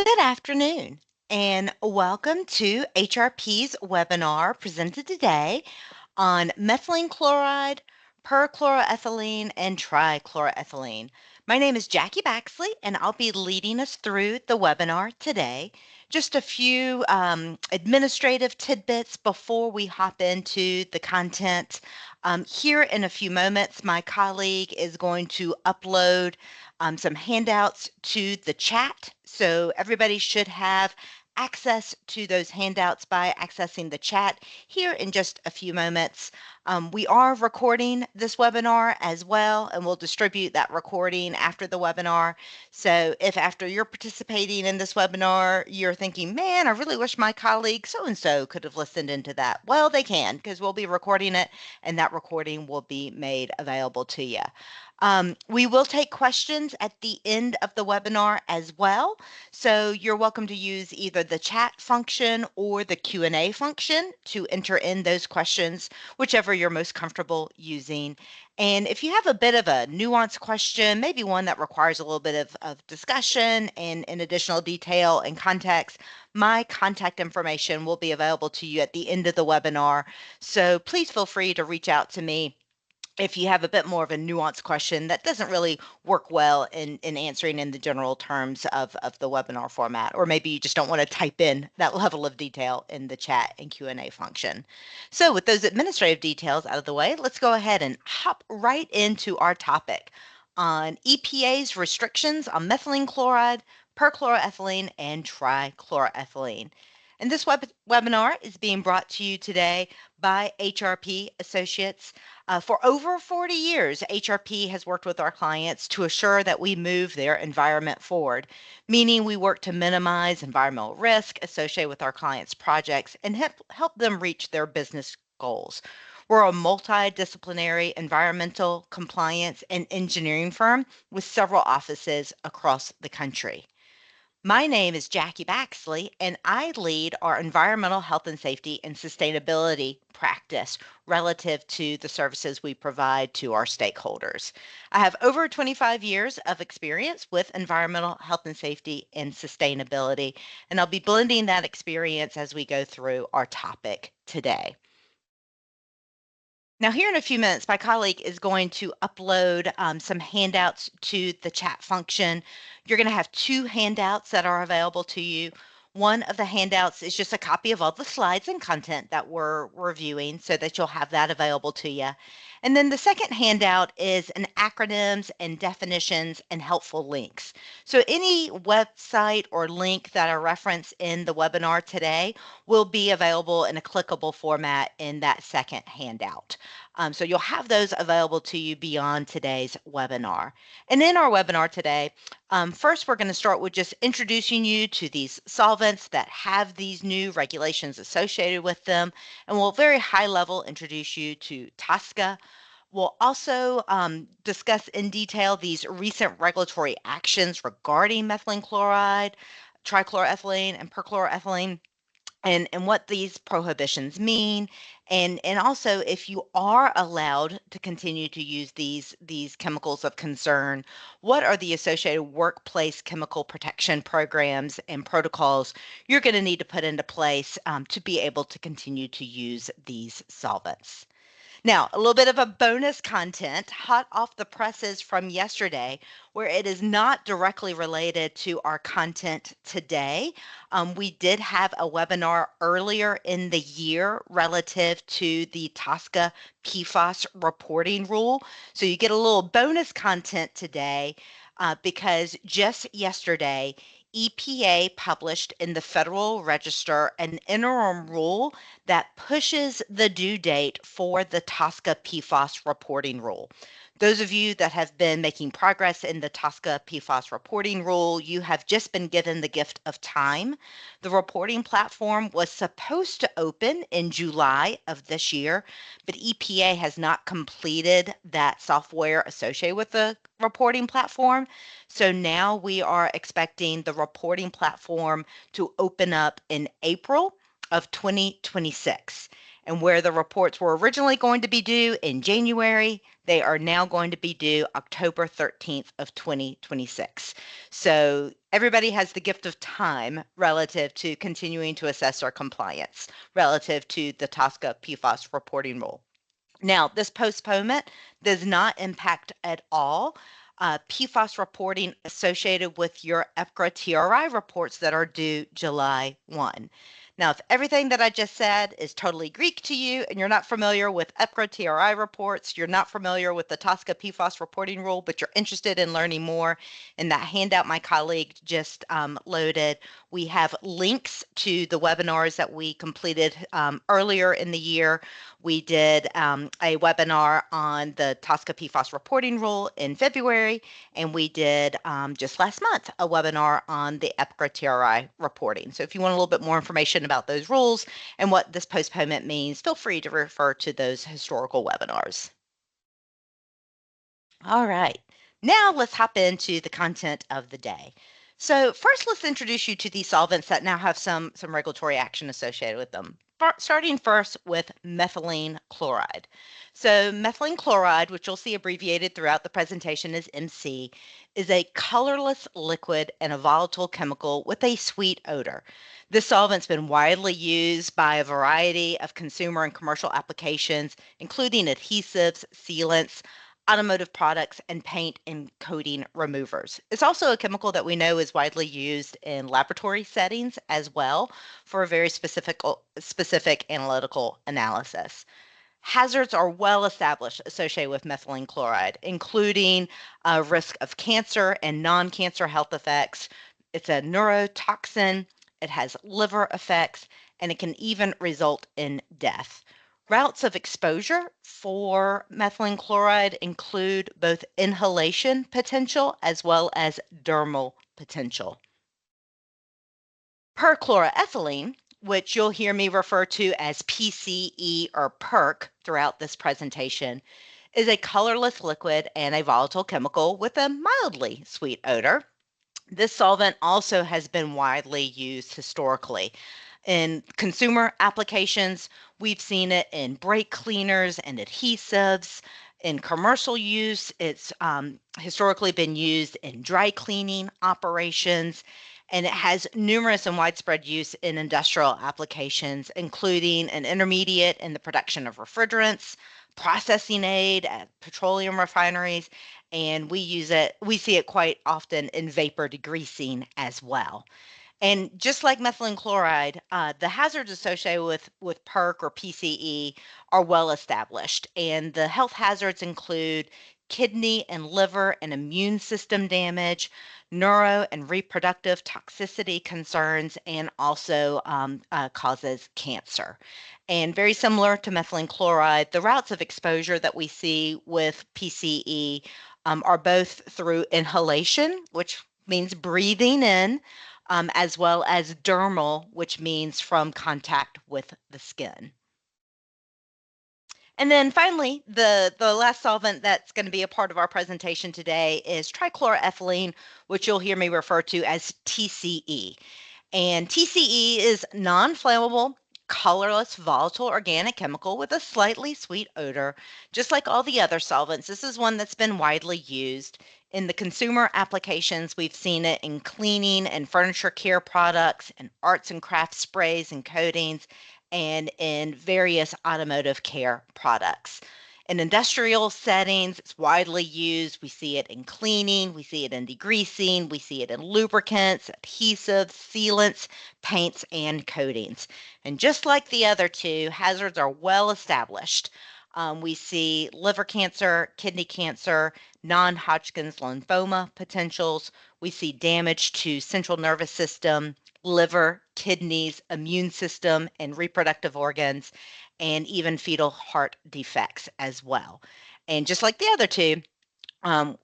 Good afternoon, and welcome to HRP's webinar presented today on methylene chloride, perchloroethylene, and trichloroethylene. My name is Jackie Baxley, and I'll be leading us through the webinar today. Just a few administrative tidbits before we hop into the content. Here in a few moments, my colleague is going to upload some handouts to the chat. So everybody should have access to those handouts by accessing the chat here in just a few moments. We are recording this webinar as well, and we'll distribute that recording after the webinar. So if after you're participating in this webinar, you're thinking, man, I really wish my colleague so-and-so could have listened into that. Well, they can, because we'll be recording it, and that recording will be made available to you. We will take questions at the end of the webinar as well. So you're welcome to use either the chat function or the Q&A function to enter in those questions, whichever you're most comfortable using. And if you have a bit of a nuanced question, maybe one that requires a little bit of discussion and additional detail and context, my contact information will be available to you at the end of the webinar. So please feel free to reach out to me if you have a bit more of a nuanced question that doesn't really work well in answering in the general terms of the webinar format, or maybe you just don't want to type in that level of detail in the chat and Q&A function. So with those administrative details out of the way, let's go ahead and hop right into our topic on EPA's restrictions on methylene chloride, perchloroethylene, and trichloroethylene. And this webinar is being brought to you today by HRP Associates. For over 40 years, HRP has worked with our clients to assure that we move their environment forward, meaning we work to minimize environmental risk associated with our clients' projects and help them reach their business goals. We're a multidisciplinary environmental compliance and engineering firm with several offices across the country. My name is Jackie Baxley, and I lead our environmental health and safety and sustainability practice relative to the services we provide to our stakeholders. I have over 25 years of experience with environmental health and safety and sustainability, and I'll be blending that experience as we go through our topic today. Now, here in a few minutes, my colleague is going to upload some handouts to the chat function. You're going to have two handouts that are available to you. One of the handouts is just a copy of all the slides and content that we're reviewing so that you'll have that available to you. And then the second handout is an acronyms and definitions and helpful links. So any website or link that I reference in the webinar today will be available in a clickable format in that second handout. So you'll have those available to you beyond today's webinar. And in our webinar today, first we're going to start with just introducing you to these solvents that have these new regulations associated with them. And we'll very high level introduce you to TSCA. We'll also discuss in detail these recent regulatory actions regarding methylene chloride, trichloroethylene, and perchloroethylene, and what these prohibitions mean, and also if you are allowed to continue to use these chemicals of concern, what are the associated workplace chemical protection programs and protocols you're going to need to put into place to be able to continue to use these solvents. Now, a little bit of a bonus content, hot off the presses from yesterday, where it is not directly related to our content today. We did have a webinar earlier in the year relative to the TSCA PFAS reporting rule. So you get a little bonus content today because just yesterday, EPA published in the Federal Register an interim rule that pushes the due date for the TSCA PFAS reporting rule. Those of you that have been making progress in the TSCA PFAS reporting rule, you have just been given the gift of time. The reporting platform was supposed to open in July of this year, but EPA has not completed that software associated with the reporting platform. So now we are expecting the reporting platform to open up in April of 2026. And where the reports were originally going to be due in January, they are now going to be due October 13th of 2026. So everybody has the gift of time relative to continuing to assess our compliance relative to the TSCA PFAS reporting rule. Now, this postponement does not impact at all PFAS reporting associated with your EPCRA TRI reports that are due July 1. Now, if everything that I just said is totally Greek to you and you're not familiar with EPCRA TRI reports, you're not familiar with the TSCA PFAS reporting rule, but you're interested in learning more, in that handout my colleague just loaded, we have links to the webinars that we completed earlier in the year. We did a webinar on the TSCA PFAS reporting rule in February, and we did just last month a webinar on the EPCRA TRI reporting. So if you want a little bit more information about those rules and what this postponement means, feel free to refer to those historical webinars. All right, now let's hop into the content of the day. So first, let's introduce you to these solvents that now have some regulatory action associated with them. Starting first with methylene chloride. So methylene chloride, which you'll see abbreviated throughout the presentation as MC, is a colorless liquid and a volatile chemical with a sweet odor. This solvent's been widely used by a variety of consumer and commercial applications, including adhesives, sealants, automotive products, and paint and coating removers. It's also a chemical that we know is widely used in laboratory settings as well for a very specific analytical analysis. Hazards are well established associated with methylene chloride, including risk of cancer and non-cancer health effects. It's a neurotoxin, it has liver effects, and it can even result in death. Routes of exposure for methylene chloride include both inhalation potential as well as dermal potential. Perchloroethylene, which you'll hear me refer to as PCE or PERC throughout this presentation, is a colorless liquid and a volatile chemical with a mildly sweet odor. This solvent also has been widely used historically. In consumer applications, we've seen it in brake cleaners and adhesives. In commercial use, it's historically been used in dry cleaning operations, and it has numerous and widespread use in industrial applications, including an intermediate in the production of refrigerants, processing aid at petroleum refineries, and we see it quite often in vapor degreasing as well. And just like methylene chloride, the hazards associated with PERC or PCE are well established. And the health hazards include kidney and liver and immune system damage, neuro and reproductive toxicity concerns, and also causes cancer. And very similar to methylene chloride, the routes of exposure that we see with PCE are both through inhalation, which means breathing in, as well as dermal, which means from contact with the skin. And then finally, the last solvent that's going to be a part of our presentation today is trichloroethylene, which you'll hear me refer to as TCE. And TCE is non-flammable, colorless, volatile organic chemical with a slightly sweet odor. Just like all the other solvents, this is one that's been widely used. In the consumer applications, we've seen it in cleaning and furniture care products, and arts and crafts sprays and coatings, and in various automotive care products. In industrial settings, it's widely used. We see it in cleaning, we see it in degreasing, we see it in lubricants, adhesives, sealants, paints, and coatings. And just like the other two, hazards are well established. We see liver cancer, kidney cancer, non-Hodgkin's lymphoma potentials. We see damage to central nervous system, liver, kidneys, immune system, and reproductive organs, and even fetal heart defects as well. And just like the other two,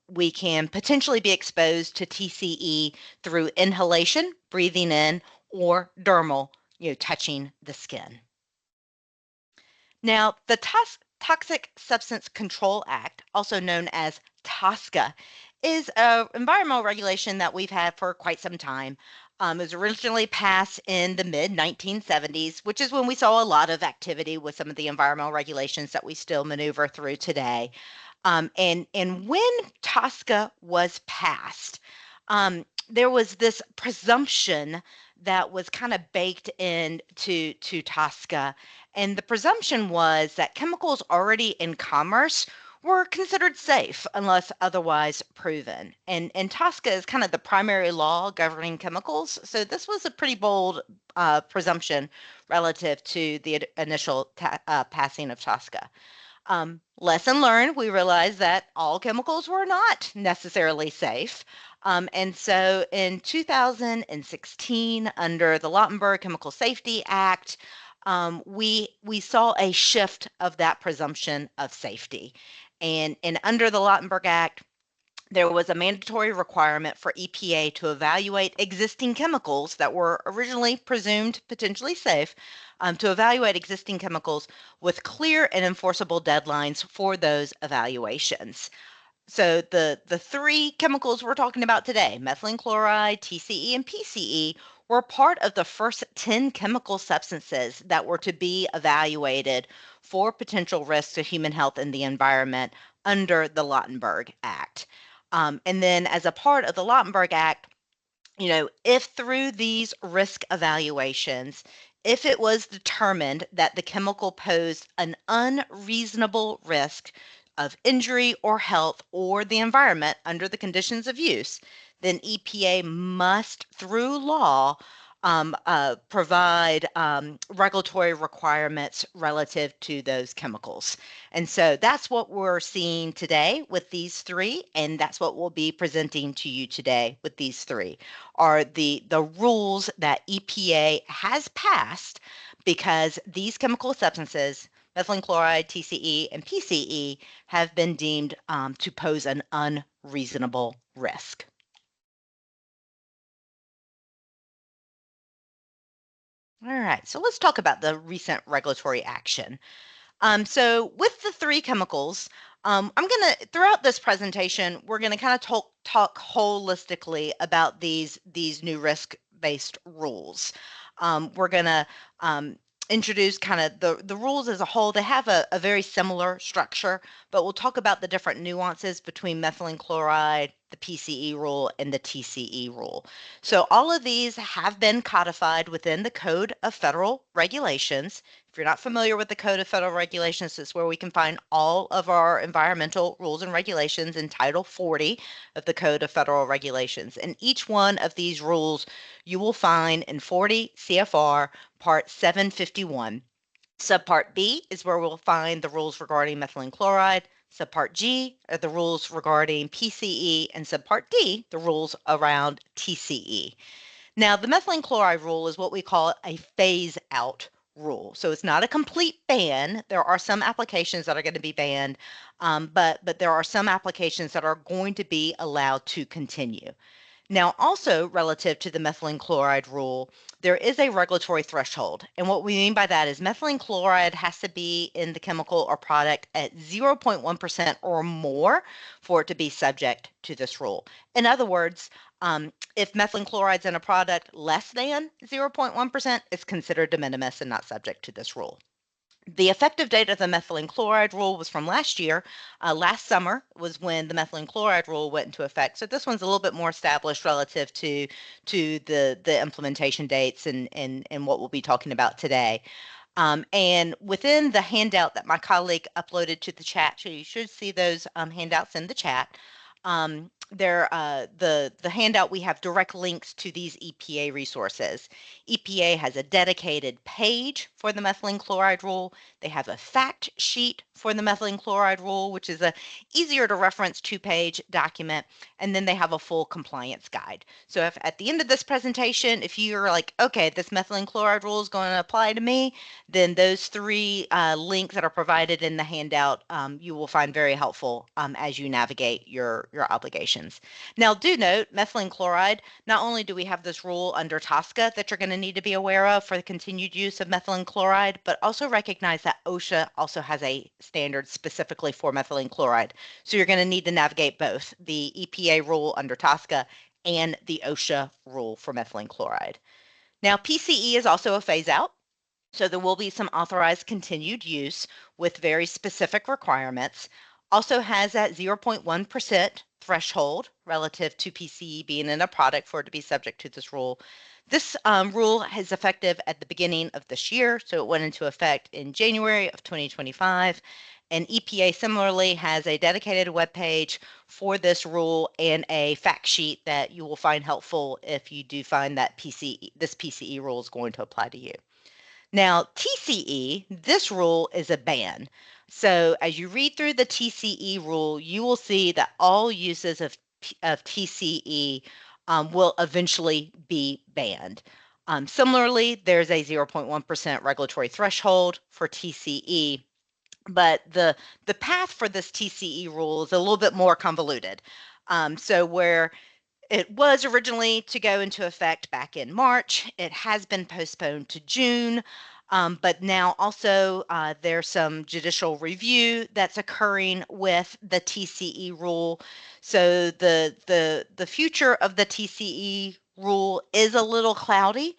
we can potentially be exposed to TCE through inhalation, breathing in, or dermal, touching the skin. Now, the Toxic Substance Control Act, also known as TSCA, is an environmental regulation that we've had for quite some time. It was originally passed in the mid-1970s, which is when we saw a lot of activity with some of the environmental regulations that we still maneuver through today. And when TSCA was passed, there was this presumption that was kind of baked into TSCA, and the presumption was that chemicals already in commerce were considered safe unless otherwise proven. And TSCA is kind of the primary law governing chemicals, so this was a pretty bold presumption relative to the initial passing of TSCA. Lesson learned, we realized that all chemicals were not necessarily safe. And so in 2016, under the Lautenberg Chemical Safety Act, we saw a shift of that presumption of safety. And under the Lautenberg Act, there was a mandatory requirement for EPA to evaluate existing chemicals that were originally presumed potentially safe, to evaluate existing chemicals with clear and enforceable deadlines for those evaluations. So the three chemicals we're talking about today, methylene chloride, TCE, and PCE, were part of the first 10 chemical substances that were to be evaluated for potential risks to human health and the environment under the Lautenberg Act. And then as a part of the Lautenberg Act, if through these risk evaluations, if it was determined that the chemical posed an unreasonable risk of injury or health or the environment under the conditions of use, then EPA must, through law, provide regulatory requirements relative to those chemicals. And so that's what we're seeing today with these three, and that's what we'll be presenting to you today with these three, are the rules that EPA has passed because these chemical substances, methylene chloride, TCE, and PCE, have been deemed to pose an unreasonable risk. All right, so let's talk about the recent regulatory action. So with the three chemicals, I'm gonna throughout this presentation, we're gonna kind of talk holistically about these new risk-based rules. We're gonna introduce kind of the rules as a whole. They have a very similar structure, but we'll talk about the different nuances between methylene chloride, the PCE rule, and the TCE rule. So all of these have been codified within the Code of Federal Regulations. If you're not familiar with the Code of Federal Regulations, it's where we can find all of our environmental rules and regulations in Title 40 of the Code of Federal Regulations. And each one of these rules you will find in 40 CFR Part 751. Subpart B is where we'll find the rules regarding methylene chloride. Subpart G are the rules regarding PCE, and Subpart D, the rules around TCE. Now, the methylene chloride rule is what we call a phase out rule. So it's not a complete ban. There are some applications that are going to be banned, but there are some applications that are going to be allowed to continue. Now, also relative to the methylene chloride rule, there is a regulatory threshold. And what we mean by that is methylene chloride has to be in the chemical or product at 0.1% or more for it to be subject to this rule. In other words, if methylene chloride is in a product less than 0.1%, it's considered de minimis and not subject to this rule. The effective date of the methylene chloride rule was from last year. Last summer was when the methylene chloride rule went into effect. So this one's a little bit more established relative to the implementation dates and what we'll be talking about today. And within the handout that my colleague uploaded to the chat, so you should see those handouts in the chat. The handout, we have direct links to these EPA resources. EPA has a dedicated page for the methylene chloride rule. They have a fact sheet for the methylene chloride rule, which is a easier to reference 2-page document. And then they have a full compliance guide. So if at the end of this presentation, if you're like, okay, this methylene chloride rule is going to apply to me, then those three links that are provided in the handout, you will find very helpful as you navigate your obligations. Now, do note, methylene chloride, not only do we have this rule under TSCA that you're going to need to be aware of for the continued use of methylene chloride, but also recognize that OSHA also has a standard specifically for methylene chloride. So you're going to need to navigate both the EPA rule under TSCA and the OSHA rule for methylene chloride. Now, PCE is also a phase out. So there will be some authorized continued use with very specific requirements. Also has that 0.1% threshold relative to PCE being in a product for it to be subject to this rule. This rule is effective at the beginning of this year, so it went into effect in January of 2025. And EPA similarly has a dedicated webpage for this rule and a fact sheet that you will find helpful if you do find that this PCE rule is going to apply to you. Now, TCE, this rule is a ban. So as you read through the TCE rule, you will see that all uses of TCE will eventually be banned. Similarly, there's a 0.1% regulatory threshold for TCE, but the path for this TCE rule is a little bit more convoluted. So where it was originally to go into effect back in March. It has been postponed to June, but now also there's some judicial review that's occurring with the TCE rule. So the future of the TCE rule is a little cloudy.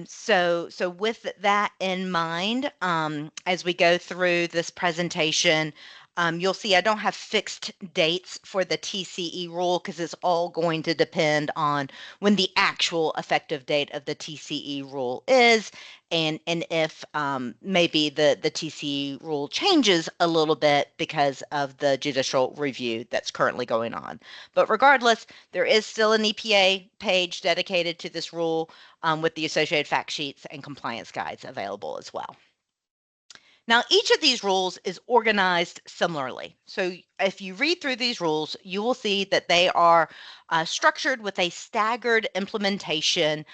So with that in mind, as we go through this presentation, you'll see I don't have fixed dates for the TCE rule because it's all going to depend on when the actual effective date of the TCE rule is, and if maybe the TCE rule changes a little bit because of the judicial review that's currently going on. But regardless, there is still an EPA page dedicated to this rule with the associated fact sheets and compliance guides available as well. Now, each of these rules is organized similarly. So if you read through these rules, you will see that they are structured with a staggered implementation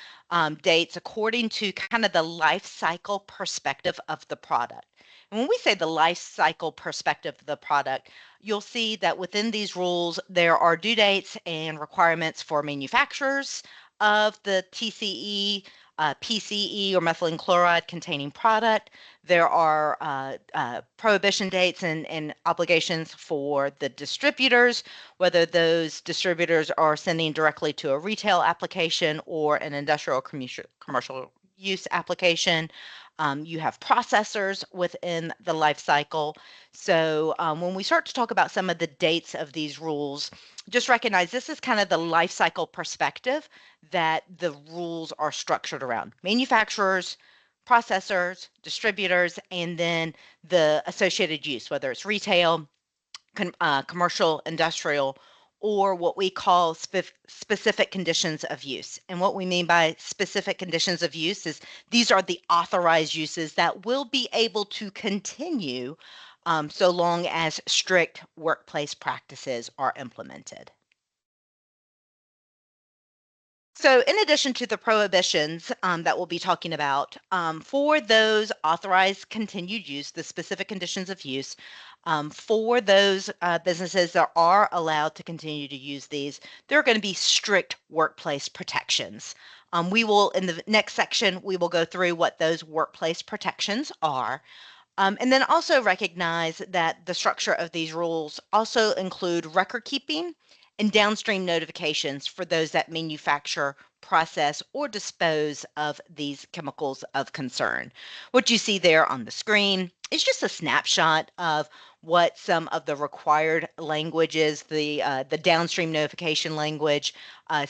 dates according to kind of the life cycle perspective of the product. And when we say the life cycle perspective of the product, you'll see that within these rules, there are due dates and requirements for manufacturers of the TCE, PCE, or methylene chloride containing product. There are prohibition dates and obligations for the distributors, whether those distributors are sending directly to a retail application or an industrial commercial use application. You have processors within the life cycle. So when we start to talk about some of the dates of these rules, just recognize this is kind of the life cycle perspective that the rules are structured around. Manufacturers, processors, distributors, and then the associated use, whether it's retail, commercial, industrial, or what we call specific conditions of use. And what we mean by specific conditions of use is these are the authorized uses that will be able to continue so long as strict workplace practices are implemented. So in addition to the prohibitions that we'll be talking about, for those authorized continued use, the specific conditions of use, for those businesses that are allowed to continue to use these, there are going to be strict workplace protections. We will, in the next section, we will go through what those workplace protections are. And then also recognize that the structure of these rules also include record keeping and downstream notifications for those that manufacture, process, or dispose of these chemicals of concern. What you see there on the screen is just a snapshot of what some of the required language is, the downstream notification language.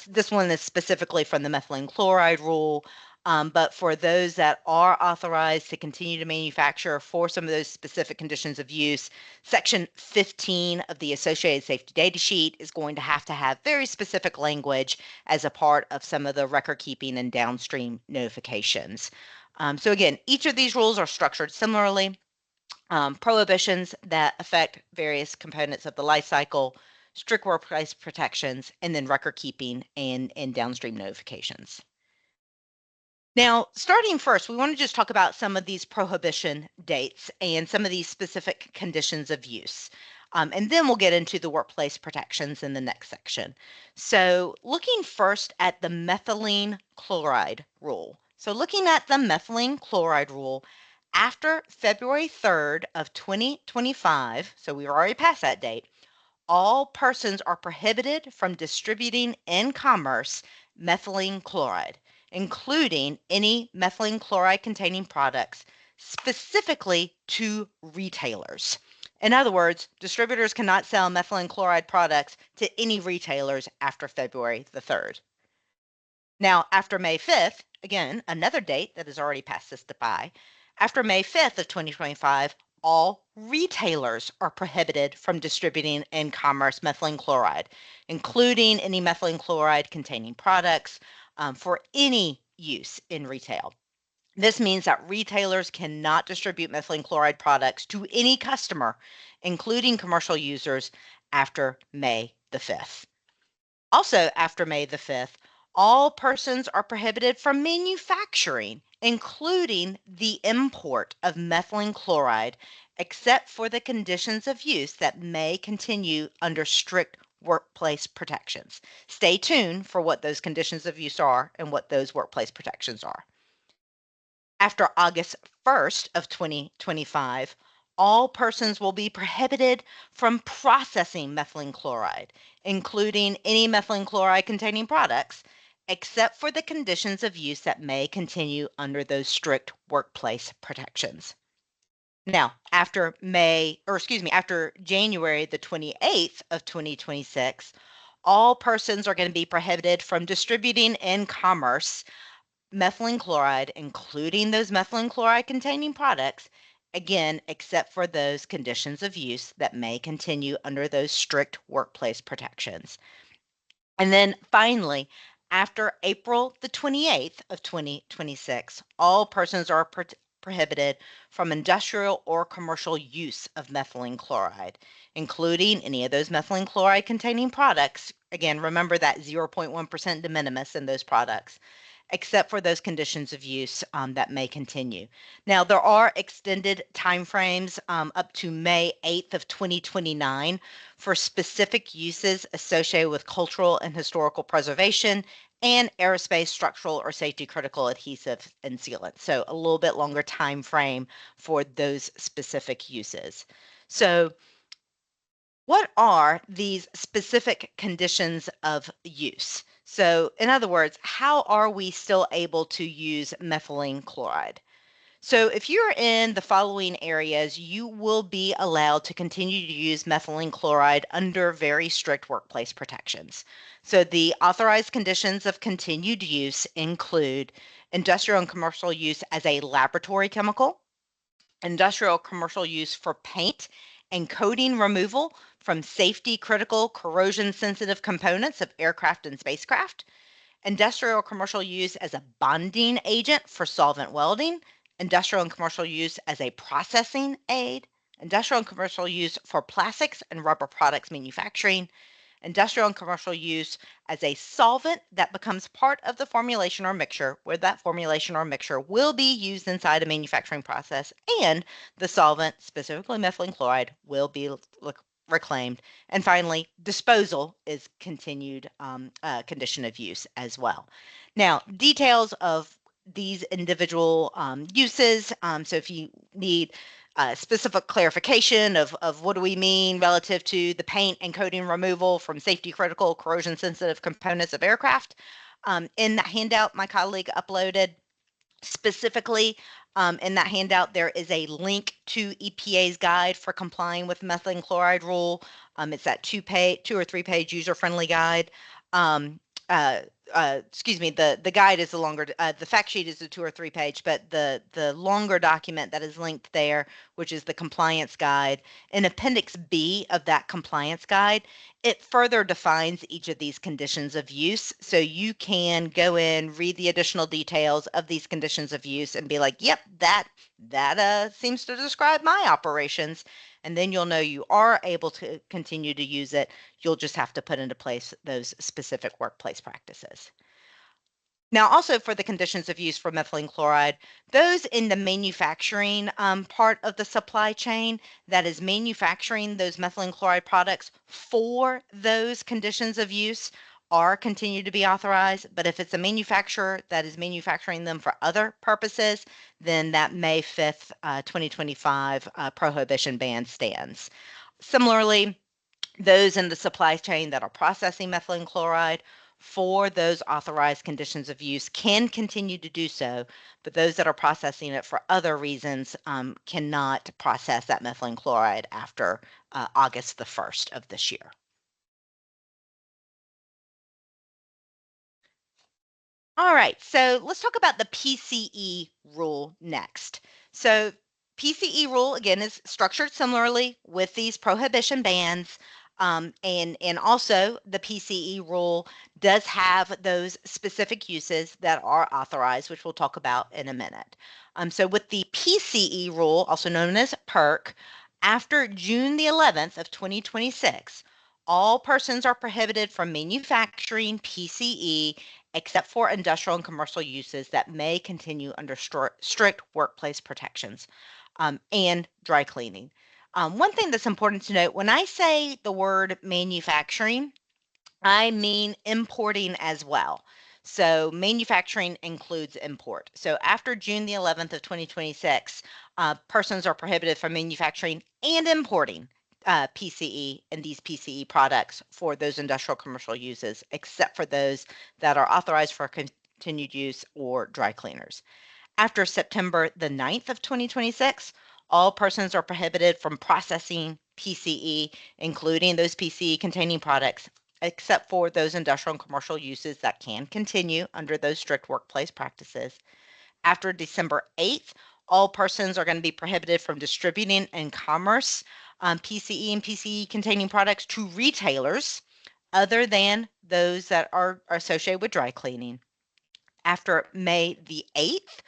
This one is specifically from the methylene chloride rule. But for those that are authorized to continue to manufacture for some of those specific conditions of use, Section 15 of the Associated Safety Data Sheet is going to have very specific language as a part of some of the record keeping and downstream notifications. So again, each of these rules are structured similarly. Prohibitions that affect various components of the life cycle, strict workplace protections, and then record keeping and downstream notifications. Now, starting first, we want to just talk about some of these prohibition dates and some of these specific conditions of use. And then we'll get into the workplace protections in the next section. So looking first at the methylene chloride rule. So looking at the methylene chloride rule, after February 3rd of 2025, so we were already past that date, all persons are prohibited from distributing in commerce methylene chloride, including any methylene chloride containing products, specifically to retailers. In other words, distributors cannot sell methylene chloride products to any retailers after February the 3rd. Now, after May 5th, again, another date that has already passed us by, after May 5th of 2025, all retailers are prohibited from distributing in commerce methylene chloride, including any methylene chloride containing products for any use in retail. This means that retailers cannot distribute methylene chloride products to any customer, including commercial users, after May the 5th. Also, after May the 5th, all persons are prohibited from manufacturing, including the import of methylene chloride, except for the conditions of use that may continue under strict workplace protections. Stay tuned for what those conditions of use are and what those workplace protections are. After August 1st of 2025, all persons will be prohibited from processing methylene chloride, including any methylene chloride containing products, except for the conditions of use that may continue under those strict workplace protections. Now, after January the 28th of 2026, all persons are going to be prohibited from distributing in commerce methylene chloride, including those methylene chloride containing products, again, except for those conditions of use that may continue under those strict workplace protections. And then finally, after April the 28th of 2026, all persons are prohibited from industrial or commercial use of methylene chloride, including any of those methylene chloride containing products. Again, remember that 0.1% de minimis in those products, except for those conditions of use that may continue. Now, there are extended timeframes up to May 8th of 2029 for specific uses associated with cultural and historical preservation and aerospace, structural, or safety critical adhesive and sealant. So a little bit longer time frame for those specific uses. So what are these specific conditions of use? So, in other words, how are we still able to use methylene chloride? So, if you're in the following areas, you will be allowed to continue to use methylene chloride under very strict workplace protections. So, the authorized conditions of continued use include industrial and commercial use as a laboratory chemical, industrial commercial use for paint and coating removal from safety critical corrosion sensitive components of aircraft and spacecraft, industrial commercial use as a bonding agent for solvent welding, industrial and commercial use as a processing aid, industrial and commercial use for plastics and rubber products manufacturing, industrial and commercial use as a solvent that becomes part of the formulation or mixture, where that formulation or mixture will be used inside a manufacturing process, and the solvent, specifically methylene chloride, will be reclaimed. And finally, disposal is continued condition of use as well. Now, details of these individual uses. So if you need specific clarification of what do we mean relative to the paint and coating removal from safety critical corrosion sensitive components of aircraft, in that handout my colleague uploaded, specifically in that handout, there is a link to EPA's guide for complying with methylene chloride rule. It's that two or three page user-friendly guide. The guide is the longer, the fact sheet is a 2 or 3 page, but the longer document that is linked there, which is the compliance guide, in Appendix B of that compliance guide, it further defines each of these conditions of use. So you can go in, read the additional details of these conditions of use and be like, yep, that seems to describe my operations. And then you'll know you are able to continue to use it. You'll just have to put into place those specific workplace practices. Now, also for the conditions of use for methylene chloride, those in the manufacturing part of the supply chain, that is manufacturing those methylene chloride products for those conditions of use, are continued to be authorized. But if it's a manufacturer that is manufacturing them for other purposes, then that May 5th, 2025 prohibition ban stands. Similarly, Those in the supply chain that are processing methylene chloride for those authorized conditions of use can continue to do so, but those that are processing it for other reasons cannot process that methylene chloride after August the 1st of this year. All right, so let's talk about the PCE rule next. So, PCE rule again is structured similarly with these prohibition bans, and also the PCE rule does have those specific uses that are authorized, which we'll talk about in a minute. So, with the PCE rule, also known as PERC, after June the 11th of 2026, all persons are prohibited from manufacturing PCE except for industrial and commercial uses that may continue under strict workplace protections and dry cleaning. One thing that's important to note when I say the word manufacturing, I mean importing as well. So manufacturing includes import. So after June the 11th of 2026, persons are prohibited from manufacturing and importing PCE and these PCE products for those industrial commercial uses, except for those that are authorized for continued use or dry cleaners. After September the 9th of 2026, all persons are prohibited from processing PCE, including those PCE containing products, except for those industrial and commercial uses that can continue under those strict workplace practices. After December 8th, all persons are going to be prohibited from distributing and commerce PCE and PCE containing products to retailers other than those that are associated with dry cleaning. After May the 8th,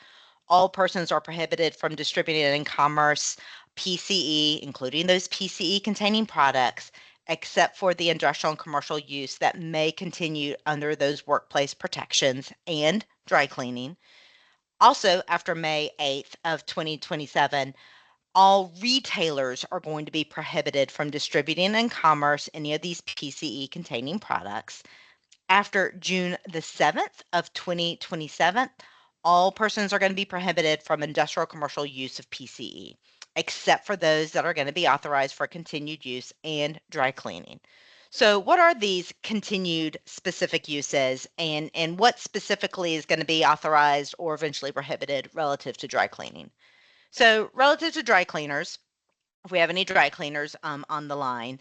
all persons are prohibited from distributing and commerce PCE, including those PCE containing products, except for the industrial and commercial use that may continue under those workplace protections and dry cleaning. Also, after May 8th of 2027, all retailers are going to be prohibited from distributing and commerce any of these PCE containing products. After June the 7th of 2027, all persons are going to be prohibited from industrial commercial use of PCE, except for those that are going to be authorized for continued use and dry cleaning. So, what are these continued specific uses, and what specifically is going to be authorized or eventually prohibited relative to dry cleaning? So, relative to dry cleaners, if we have any dry cleaners on the line,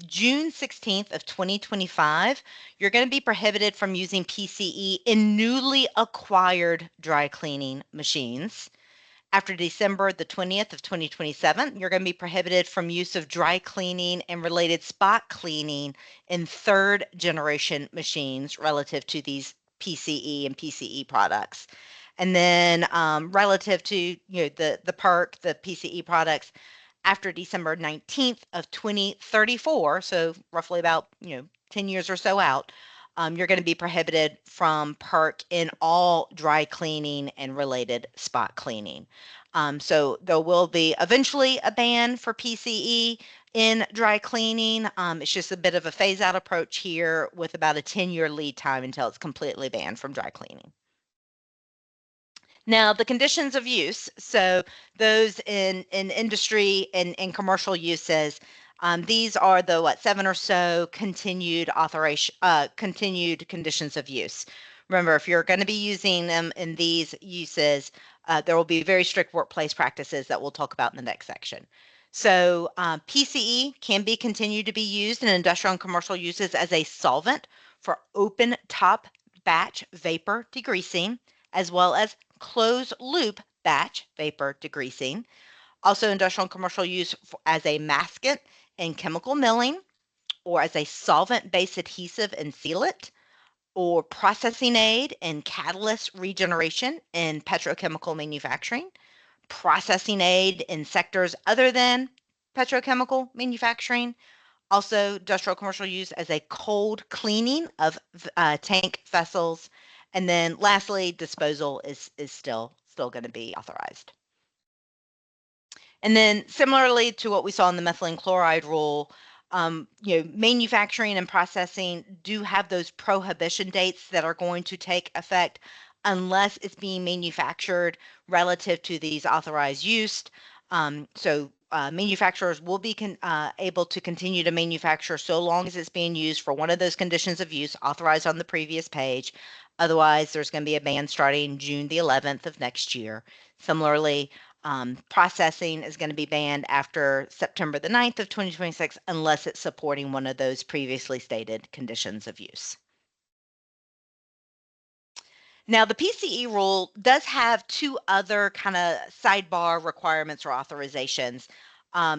June 16th of 2025, you're going to be prohibited from using PCE in newly acquired dry cleaning machines. After December the 20th of 2027, you're going to be prohibited from use of dry cleaning and related spot cleaning in third generation machines relative to these PCE and PCE products. And then relative to the PERC, the PCE products, after December 19th of 2034, so roughly about 10 years or so out, you're going to be prohibited from PERC in all dry cleaning and related spot cleaning. So there will be eventually a ban for PCE in dry cleaning. It's just a bit of a phase out approach here with about a 10-year lead time until it's completely banned from dry cleaning. Now, the conditions of use, so those in industry and commercial uses, these are the 7 or so continued conditions of use. Remember, if you're going to be using them in these uses, there will be very strict workplace practices that we'll talk about in the next section. So, PCE can be continued to be used in industrial and commercial uses as a solvent for open top batch vapor degreasing, as well as closed loop batch vapor degreasing. Also, industrial and commercial use as a maskant in chemical milling, or as a solvent-based adhesive and sealant, or processing aid in catalyst regeneration in petrochemical manufacturing, processing aid in sectors other than petrochemical manufacturing. Also, industrial commercial use as a cold cleaning of tank vessels. And then lastly, disposal is still going to be authorized. And then similarly to what we saw in the methylene chloride rule, manufacturing and processing do have those prohibition dates that are going to take effect unless it's being manufactured relative to these authorized use. So manufacturers will be able to continue to manufacture so long as it's being used for one of those conditions of use authorized on the previous page. Otherwise, there's going to be a ban starting June the 11th of next year. Similarly, processing is going to be banned after September the 9th of 2026 unless it's supporting one of those previously stated conditions of use. Now, the PCE rule does have two other kind of sidebar requirements or authorizations.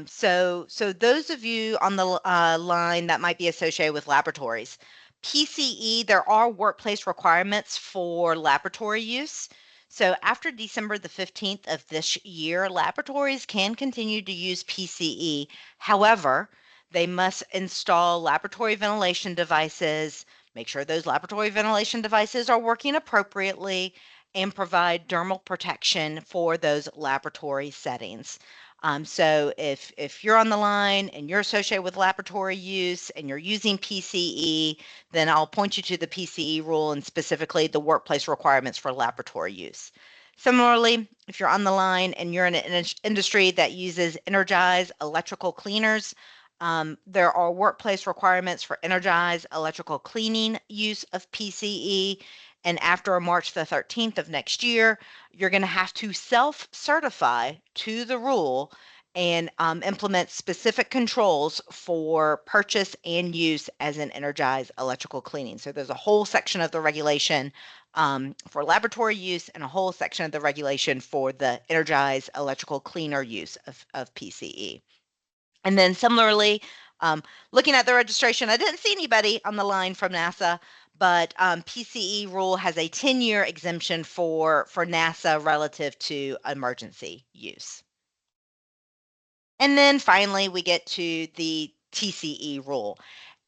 So those of you on the line that might be associated with laboratories, PCE, there are workplace requirements for laboratory use. So after December the 15th of this year, laboratories can continue to use PCE. However, they must install laboratory ventilation devices, make sure those laboratory ventilation devices are working appropriately, and provide dermal protection for those laboratory settings. So if you're on the line and you're associated with laboratory use and you're using PCE, then I'll point you to the PCE rule and specifically the workplace requirements for laboratory use. Similarly, if you're on the line and you're in an industry that uses energized electrical cleaners, there are workplace requirements for energized electrical cleaning use of PCE. And after March the 13th of next year, you're going to have to self-certify to the rule and implement specific controls for purchase and use as an energized electrical cleaning. So there's a whole section of the regulation for laboratory use and a whole section of the regulation for the energized electrical cleaner use of PCE. And then similarly, looking at the registration, I didn't see anybody on the line from NASA, but PCE rule has a 10-year exemption for NASA relative to emergency use. And then finally, we get to the TCE rule.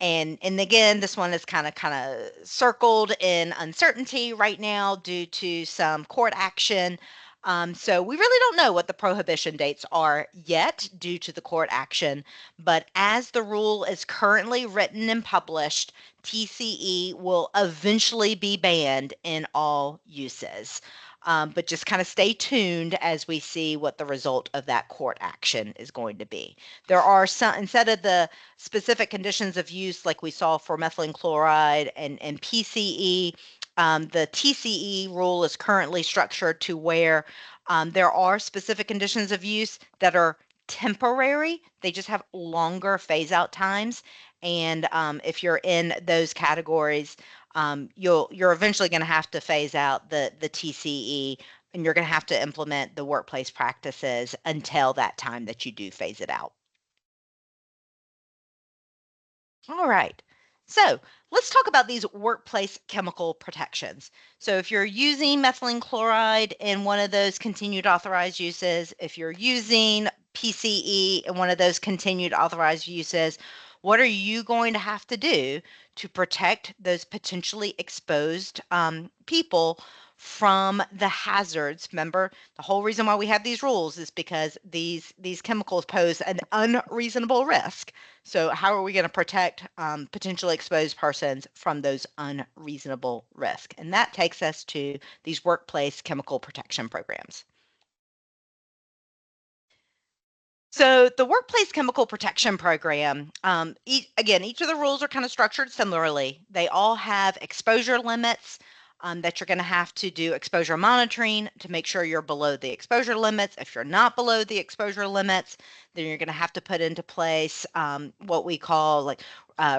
And again, this one is kind of circled in uncertainty right now due to some court action. So we really don't know what the prohibition dates are yet due to the court action. But as the rule is currently written and published, TCE will eventually be banned in all uses. But just kind of stay tuned as we see what the result of that court action is going to be. There are some, instead of the specific conditions of use like we saw for methylene chloride and PCE, the TCE rule is currently structured to where there are specific conditions of use that are temporary. They just have longer phase out times. And if you're in those categories, you're eventually going to have to phase out the TCE, and you're going to have to implement the workplace practices until that time that you do phase it out. All right. So let's talk about these workplace chemical protections. So if you're using methylene chloride in one of those continued authorized uses, if you're using PCE in one of those continued authorized uses, what are you going to have to do to protect those potentially exposed people from the hazards? Remember, the whole reason why we have these rules is because these chemicals pose an unreasonable risk. So how are we going to protect potentially exposed persons from those unreasonable risks? And that takes us to these workplace chemical protection programs. So the workplace chemical protection program, each of the rules are kind of structured similarly. They all have exposure limits that you're going to have to do exposure monitoring to make sure you're below the exposure limits. If you're not below the exposure limits, then you're going to have to put into place what we call like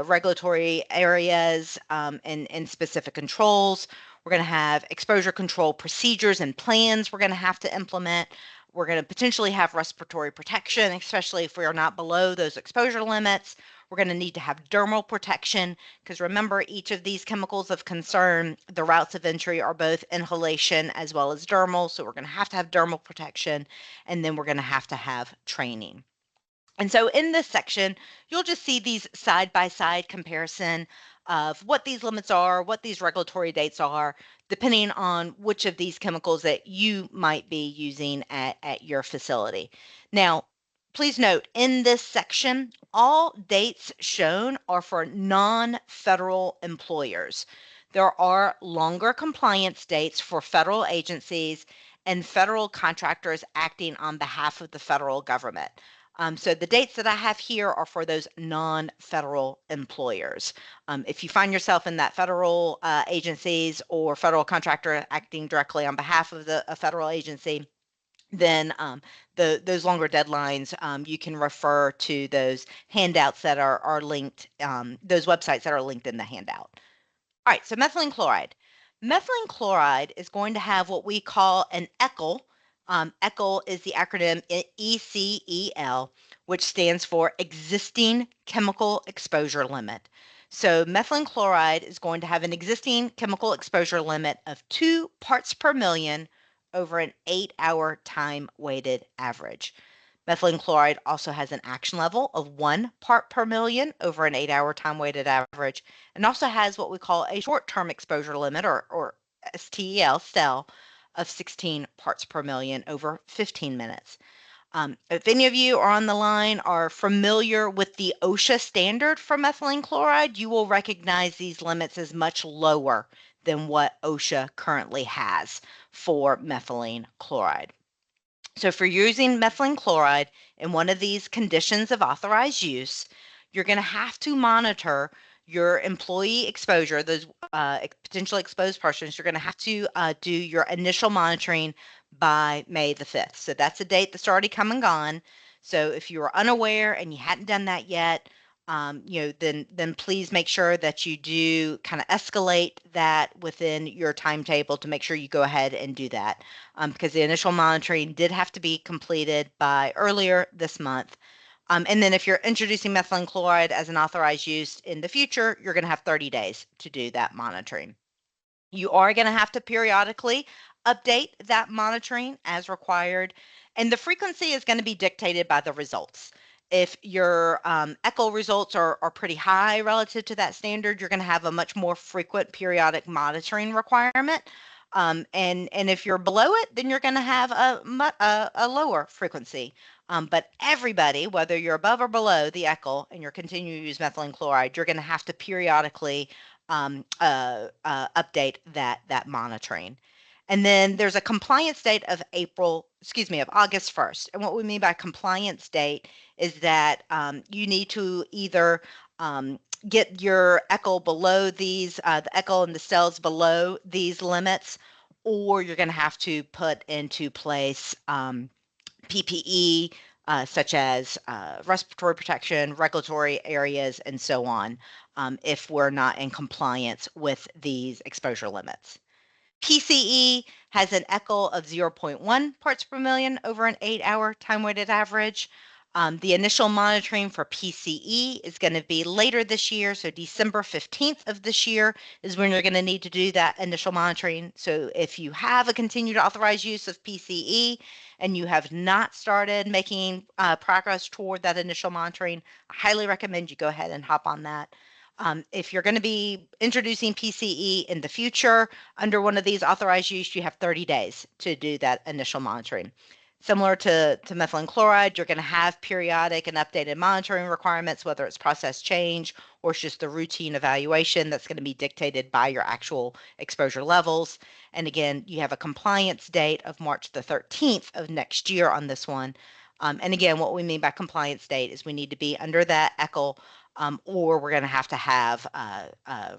regulatory areas and specific controls. We're going to have exposure control procedures and plans we're going to have to implement. We're going to potentially have respiratory protection, especially if we are not below those exposure limits. We're going to need to have dermal protection because remember, each of these chemicals of concern, the routes of entry are both inhalation as well as dermal. So we're going to have dermal protection, and then we're going to have training. And so in this section, you'll just see these side-by-side comparison of what these limits are, what these regulatory dates are, depending on which of these chemicals that you might be using at your facility. Now, please note, in this section, all dates shown are for non-federal employers. There are longer compliance dates for federal agencies and federal contractors acting on behalf of the federal government. So the dates that I have here are for those non-federal employers. If you find yourself in that federal agencies or federal contractor acting directly on behalf of a federal agency, then those longer deadlines, you can refer to those handouts that are linked, those websites that are linked in the handout. All right, so methylene chloride. Methylene chloride is going to have what we call an ECHL. ECHL is the acronym ECEL, which stands for Existing Chemical Exposure Limit. So methylene chloride is going to have an existing chemical exposure limit of 2 parts per million over an 8-hour time-weighted average. Methylene chloride also has an action level of 1 part per million over an 8-hour time-weighted average, and also has what we call a short-term exposure limit, or STEL, of 16 parts per million over 15 minutes. If any of you are on the line are familiar with the OSHA standard for methylene chloride, you will recognize these limits as much lower than what OSHA currently has for methylene chloride. So if you're using methylene chloride in one of these conditions of authorized use, you're going to have to monitor your employee exposure, those potentially exposed persons. You're going to have to do your initial monitoring by May the 5th. So that's a date that's already come and gone. So if you were unaware and you hadn't done that yet, then please make sure that you do kind of escalate that within your timetable to make sure you go ahead and do that, because the initial monitoring did have to be completed by earlier this month. And then if you're introducing methylene chloride as an authorized use in the future, you're going to have 30 days to do that monitoring. You are going to have to periodically update that monitoring as required, and the frequency is going to be dictated by the results. If your ECHL results are pretty high relative to that standard, you're going to have a much more frequent periodic monitoring requirement. And if you're below it, then you're going to have a lower frequency. But everybody, whether you're above or below the ECHL and you're continuing to use methylene chloride, you're going to have to periodically update that monitoring. And then there's a compliance date of August 1st. And what we mean by compliance date is that you need to either get your ECHL below these, the ECHL and the cells below these limits, or you're going to have to put into place PPE, such as respiratory protection, regulatory areas, and so on, if we're not in compliance with these exposure limits. PCE has an ECHL of 0.1 parts per million over an 8-hour time-weighted average. The initial monitoring for PCE is going to be later this year, so December 15th of this year is when you're going to need to do that initial monitoring. So if you have a continued authorized use of PCE and you have not started making progress toward that initial monitoring, I highly recommend you go ahead and hop on that. If you're going to be introducing PCE in the future under one of these authorized use, you have 30 days to do that initial monitoring. Similar to methylene chloride, you're going to have periodic and updated monitoring requirements, whether it's process change or it's just the routine evaluation that's going to be dictated by your actual exposure levels. And again, you have a compliance date of March the 13th of next year on this one. And again, what we mean by compliance date is we need to be under that ECHL, or we're going to have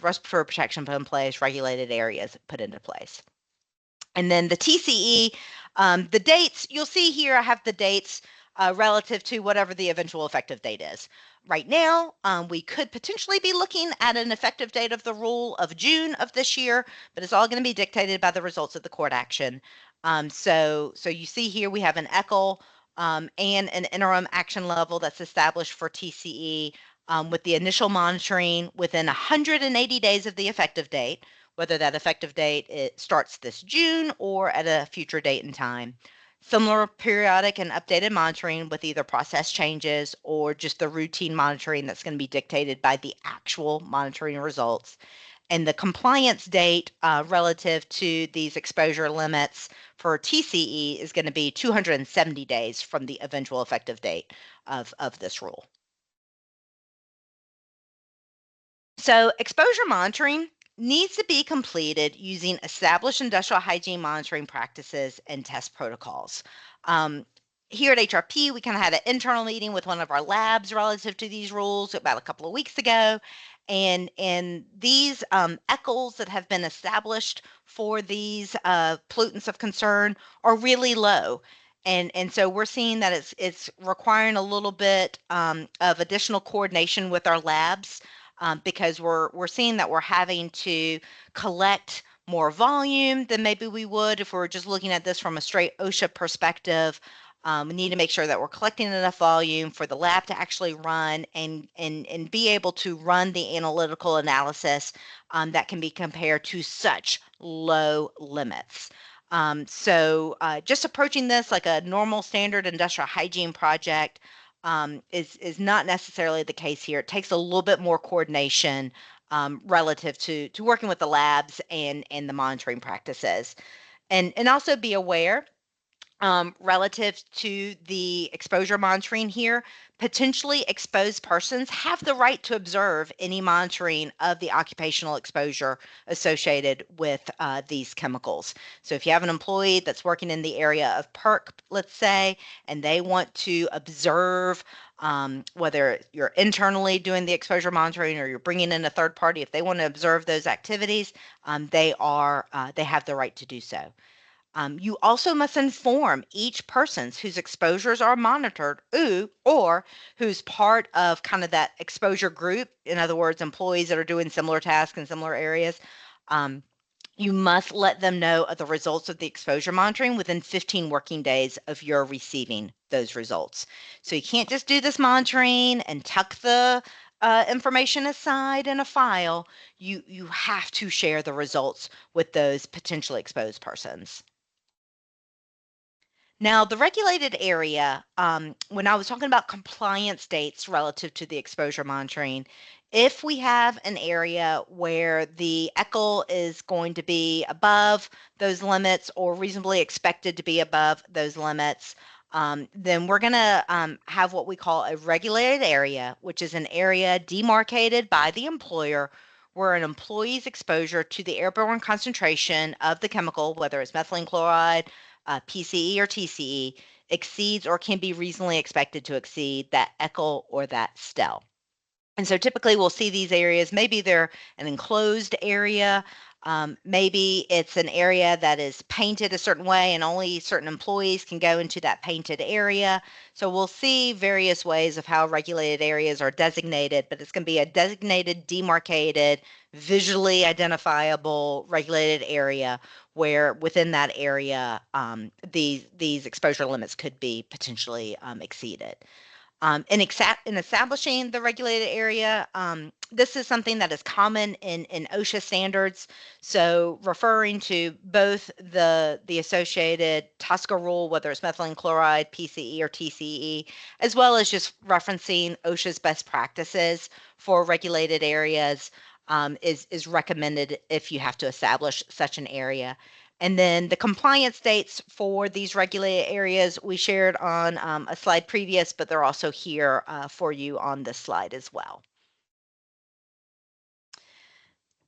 respiratory protection put in place, regulated areas put into place. And then the TCE, the dates, you'll see here I have the dates relative to whatever the eventual effective date is. Right now, we could potentially be looking at an effective date of the rule of June of this year, but it's all going to be dictated by the results of the court action. So you see here we have an ECHL and an interim action level that's established for TCE, with the initial monitoring within 180 days of the effective date, whether that effective date it starts this June or at a future date and time. Similar periodic and updated monitoring with either process changes or just the routine monitoring that's going to be dictated by the actual monitoring results. And the compliance date relative to these exposure limits for TCE is going to be 270 days from the eventual effective date of this rule. So exposure monitoring needs to be completed using established industrial hygiene monitoring practices and test protocols. here at HRP, we kind of had an internal meeting with one of our labs relative to these rules about a couple of weeks ago. And these ECHLs that have been established for these pollutants of concern are really low. And so we're seeing that it's requiring a little bit of additional coordination with our labs, because we're seeing that we're having to collect more volume than maybe we would if we were just looking at this from a straight OSHA perspective. We need to make sure that we're collecting enough volume for the lab to actually run and be able to run the analytical analysis that can be compared to such low limits. So just approaching this like a normal standard industrial hygiene project is not necessarily the case here. It takes a little bit more coordination relative to working with the labs and the monitoring practices. And also be aware, relative to the exposure monitoring here, potentially exposed persons have the right to observe any monitoring of the occupational exposure associated with these chemicals. So if you have an employee that's working in the area of PERC, let's say, and they want to observe, whether you're internally doing the exposure monitoring or you're bringing in a third party, if they want to observe those activities, they have the right to do so. You also must inform each person's whose exposures are monitored, or who's part of kind of that exposure group. In other words, employees that are doing similar tasks in similar areas. You must let them know of the results of the exposure monitoring within 15 working days of your receiving those results. So you can't just do this monitoring and tuck the information aside in a file. You have to share the results with those potentially exposed persons. Now, the regulated area, when I was talking about compliance dates relative to the exposure monitoring, if we have an area where the ECHL is going to be above those limits or reasonably expected to be above those limits, then we're going to have what we call a regulated area, which is an area demarcated by the employer where an employee's exposure to the airborne concentration of the chemical, whether it's methylene chloride, PCE or TCE, exceeds or can be reasonably expected to exceed that ECHL or that STEL. And so typically we'll see these areas, maybe they're an enclosed area, maybe it's an area that is painted a certain way and only certain employees can go into that painted area. So we'll see various ways of how regulated areas are designated, but it's going to be a designated, demarcated, visually identifiable regulated area where within that area these exposure limits could be potentially exceeded. In establishing the regulated area, this is something that is common in OSHA standards. So referring to both the associated TSCA rule, whether it's methylene chloride, PCE or TCE, as well as just referencing OSHA's best practices for regulated areas, is recommended if you have to establish such an area. And then the compliance dates for these regulated areas we shared on a slide previous, but they're also here for you on this slide as well.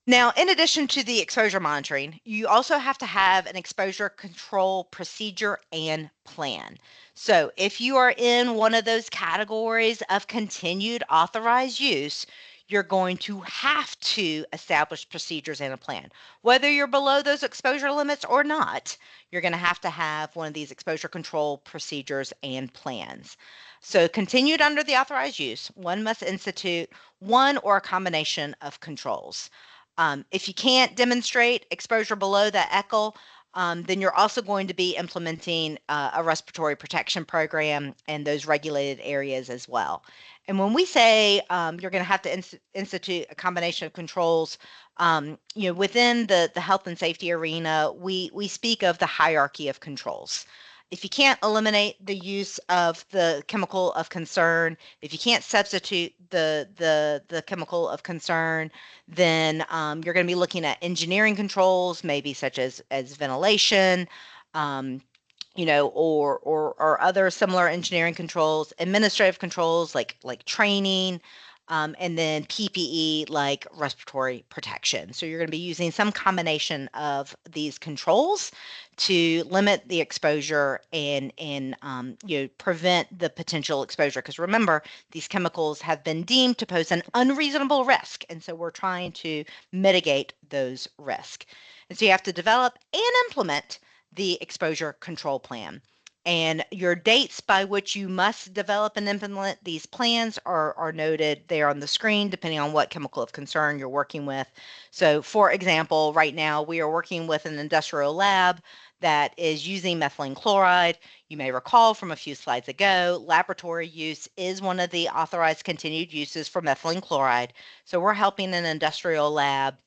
Now, in addition to the exposure monitoring, you also have to have an exposure control procedure and plan. So if you are in one of those categories of continued authorized use, you're going to have to establish procedures and a plan. Whether you're below those exposure limits or not, you're going to have one of these exposure control procedures and plans. So continued under the authorized use, one must institute one or a combination of controls. If you can't demonstrate exposure below that ECHL, then you're also going to be implementing a respiratory protection program in those regulated areas as well. And when we say you're going to have to institute a combination of controls, within the health and safety arena, we speak of the hierarchy of controls. If you can't eliminate the use of the chemical of concern, if you can't substitute the chemical of concern, then you're going to be looking at engineering controls, maybe such as ventilation, or other similar engineering controls, administrative controls like training, and then PPE like respiratory protection. So you're going to be using some combination of these controls to limit the exposure and prevent the potential exposure. Because remember, these chemicals have been deemed to pose an unreasonable risk, and so we're trying to mitigate those risks. And so you have to develop and implement the exposure control plan. And your dates by which you must develop and implement these plans are noted there on the screen, depending on what chemical of concern you're working with. So, for example, right now we are working with an industrial lab that is using methylene chloride. You may recall from a few slides ago, laboratory use is one of the authorized continued uses for methylene chloride. So, we're helping an industrial lab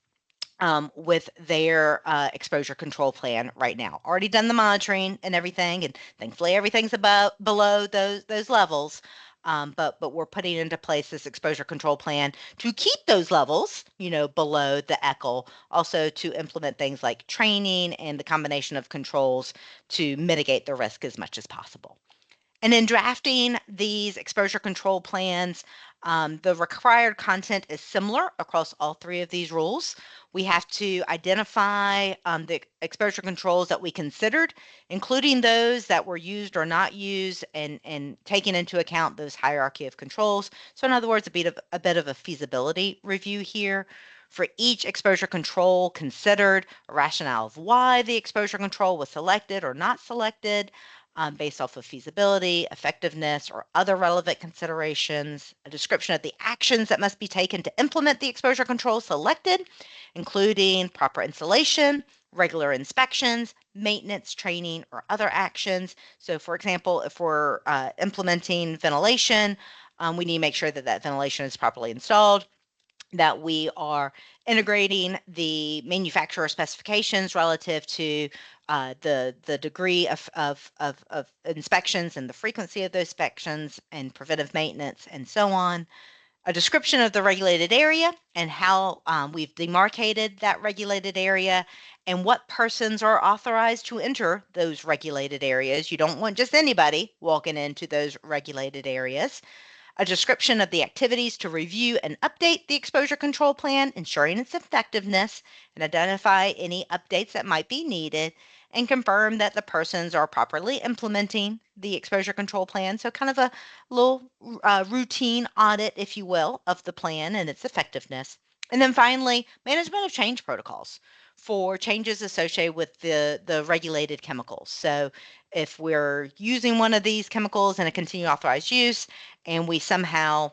with their exposure control plan right now. Already done the monitoring and everything, and thankfully everything's below those levels. But we're putting into place this exposure control plan to keep those levels, below the ECHL. Also to implement things like training and the combination of controls to mitigate the risk as much as possible. And in drafting these exposure control plans, the required content is similar across all three of these rules. We have to identify the exposure controls that we considered, including those that were used or not used, and taking into account those hierarchy of controls. So in other words, a bit of a feasibility review here. For each exposure control considered, a rationale of why the exposure control was selected or not selected, based off of feasibility, effectiveness, or other relevant considerations, a description of the actions that must be taken to implement the exposure control selected, including proper installation, regular inspections, maintenance, training, or other actions. So, for example, if we're implementing ventilation, we need to make sure that that ventilation is properly installed, that we are integrating the manufacturer specifications relative to the degree of inspections and the frequency of those inspections and preventive maintenance and so on. A description of the regulated area and how we've demarcated that regulated area and what persons are authorized to enter those regulated areas. You don't want just anybody walking into those regulated areas. A description of the activities to review and update the exposure control plan, ensuring its effectiveness, and identify any updates that might be needed, and confirm that the persons are properly implementing the exposure control plan. So, kind of a little routine audit, if you will, of the plan and its effectiveness. And then finally, management of change protocols for changes associated with the regulated chemicals. So, if we're using one of these chemicals in a continued authorized use, and we somehow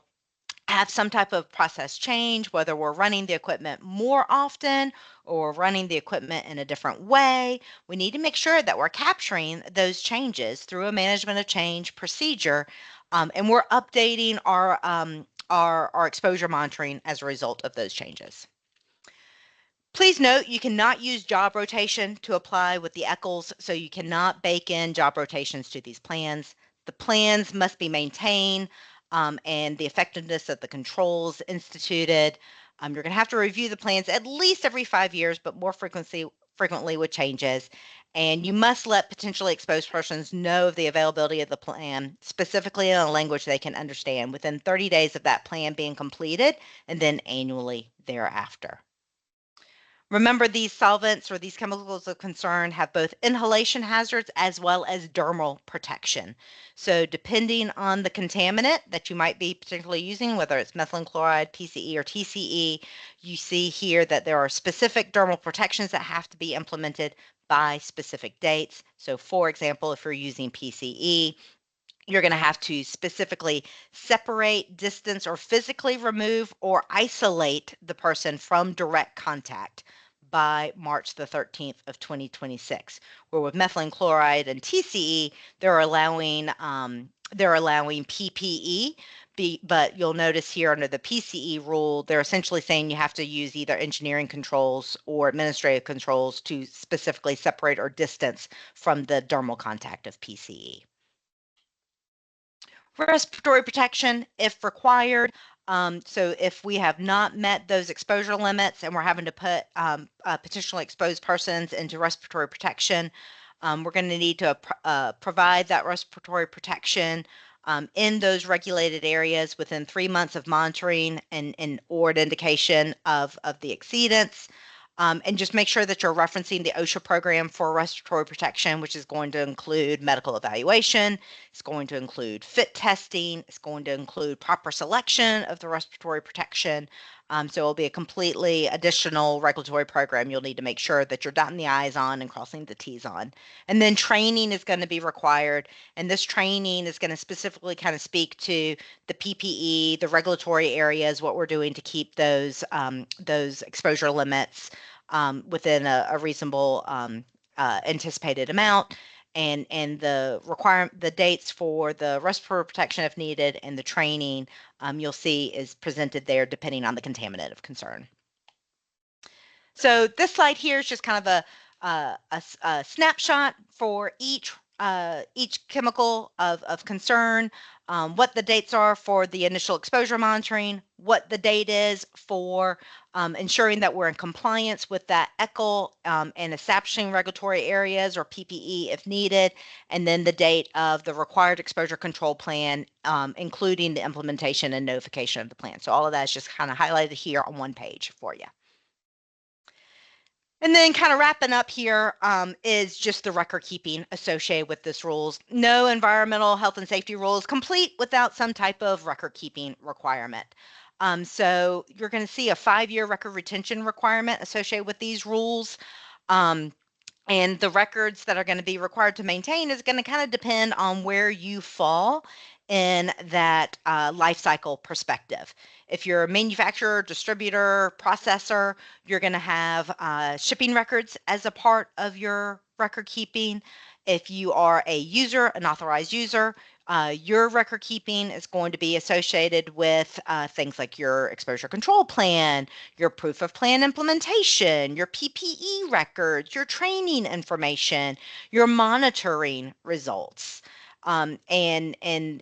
have some type of process change, whether we're running the equipment more often or running the equipment in a different way, we need to make sure that we're capturing those changes through a management of change procedure, and we're updating our exposure monitoring as a result of those changes. Please note you cannot use job rotation to apply with the ECHLs, so you cannot bake in job rotations to these plans. The plans must be maintained, and the effectiveness of the controls instituted. You're going to have to review the plans at least every 5 years, but more frequently with changes. And you must let potentially exposed persons know of the availability of the plan, specifically in a language they can understand, within 30 days of that plan being completed, and then annually thereafter. Remember, these solvents or these chemicals of concern have both inhalation hazards as well as dermal protection. So, depending on the contaminant that you might be particularly using, whether it's methylene chloride, PCE, or TCE, you see here that there are specific dermal protections that have to be implemented by specific dates. So, for example, if you're using PCE, you're going to have to specifically separate, distance, or physically remove or isolate the person from direct contact by March the 13th of 2026. Where with methylene chloride and TCE, they're allowing PPE. But you'll notice here under the PCE rule, they're essentially saying you have to use either engineering controls or administrative controls to specifically separate or distance from the dermal contact of PCE. Respiratory protection if required. So if we have not met those exposure limits and we're having to put potentially exposed persons into respiratory protection, we're going to need to provide that respiratory protection in those regulated areas within 3 months of monitoring or an indication of the exceedance. And just make sure that you're referencing the OSHA program for respiratory protection, which is going to include medical evaluation. It's going to include fit testing. It's going to include proper selection of the respiratory protection. So it'll be a completely additional regulatory program you'll need to make sure that you're dotting the I's on and crossing the T's on. And then training is going to be required. And this training is going to specifically kind of speak to the PPE, the regulatory areas, what we're doing to keep those exposure limits within a reasonable anticipated amount, and the dates for the respiratory protection if needed, and the training you'll see is presented there depending on the contaminant of concern. So this slide here is just kind of a snapshot for each chemical of concern, what the dates are for the initial exposure monitoring, what the date is for ensuring that we're in compliance with that ECHL and establishing regulatory areas or PPE if needed, and then the date of the required exposure control plan, including the implementation and notification of the plan. So all of that is just kind of highlighted here on one page for you. And then kind of wrapping up here is just the record keeping associated with this rules. No environmental health and safety rule is complete without some type of record keeping requirement. So you're going to see a 5-year record retention requirement associated with these rules. And the records that are going to be required to maintain is going to kind of depend on where you fall in that life cycle perspective. If you're a manufacturer, distributor, processor, you're going to have shipping records as a part of your record keeping. If you are a user, an authorized user, your record keeping is going to be associated with things like your exposure control plan, your proof of plan implementation, your PPE records, your training information, your monitoring results. And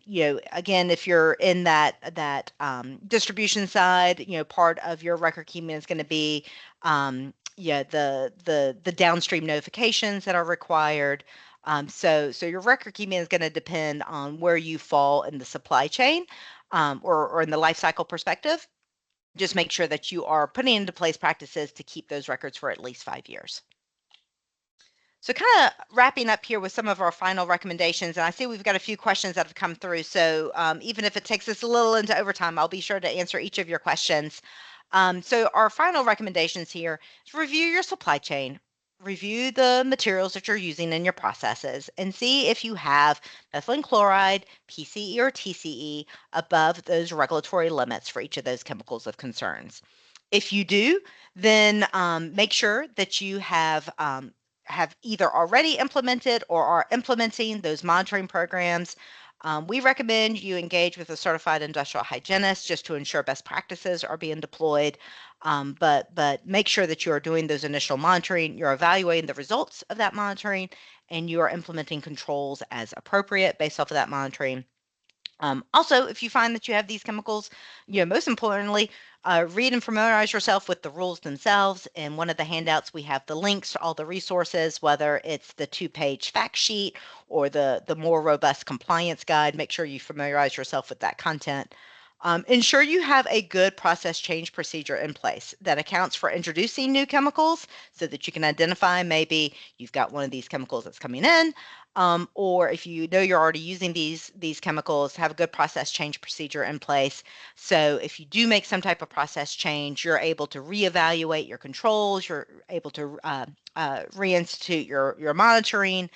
you know, again, if you're in that distribution side, you know, part of your record keeping is going to be the downstream notifications that are required. So your record keeping is going to depend on where you fall in the supply chain or in the life cycle perspective. Just make sure that you are putting into place practices to keep those records for at least 5 years. So kind of wrapping up here with some of our final recommendations, and I see we've got a few questions that have come through. So even if it takes us a little into overtime, I'll be sure to answer each of your questions. So our final recommendations here is review your supply chain, review the materials that you're using in your processes, and see if you have methylene chloride, PCE or TCE above those regulatory limits for each of those chemicals of concerns. If you do, then make sure that you have either already implemented or are implementing those monitoring programs. We recommend you engage with a certified industrial hygienist just to ensure best practices are being deployed. But make sure that you are doing those initial monitoring, you're evaluating the results of that monitoring, and you are implementing controls as appropriate based off of that monitoring. Also, if you find that you have these chemicals, you know, most importantly, read and familiarize yourself with the rules themselves. In one of the handouts, we have the links to all the resources, whether it's the 2-page fact sheet or the more robust compliance guide. Make sure you familiarize yourself with that content. Ensure you have a good process change procedure in place that accounts for introducing new chemicals so that you can identify maybe you've got one of these chemicals that's coming in, or if you know you're already using these chemicals, have a good process change procedure in place. So if you do make some type of process change, you're able to reevaluate your controls, you're able to reinstitute your monitoring,